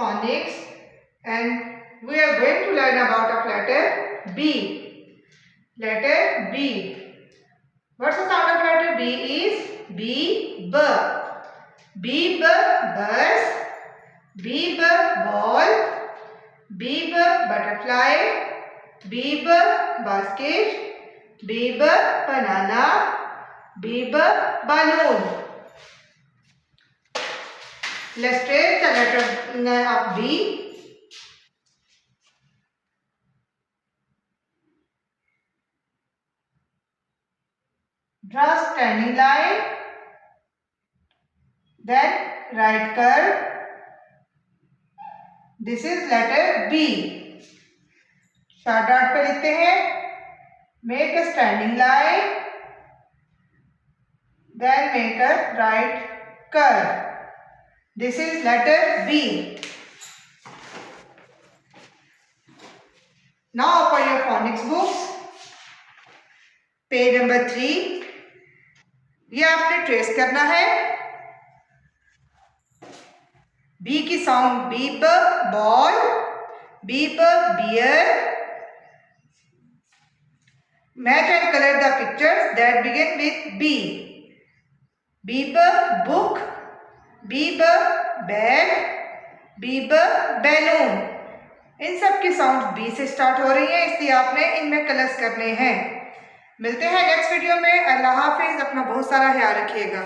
phonics, and we are going to learn about of letter B. Letter B. What's the sound of letter B is B, B. B, B, bus. B, B, ball. B, B, butterfly. B, B, basket. B, B, banana. B, B, balloon. Let's trace the letter of B. Draw standing line, then right curve. This is letter B. Short dot पे लिखते हैं. Make a standing line, then make a right curve. This is letter B. Now open your phonics books. Page number 3. ये आपने trace करना है. B की sound B ब ball, B ब bear. Match and colour the pictures that begin with B. B ब book, B ब bag, B ब बैलून. इन सब की साउंड बी से स्टार्ट हो रही है, इसलिए आपने इनमें कलर्स करने हैं. मिलते हैं नेक्स्ट वीडियो में. अल्लाह हाफिज. अपना बहुत सारा ख्याल रखिएगा.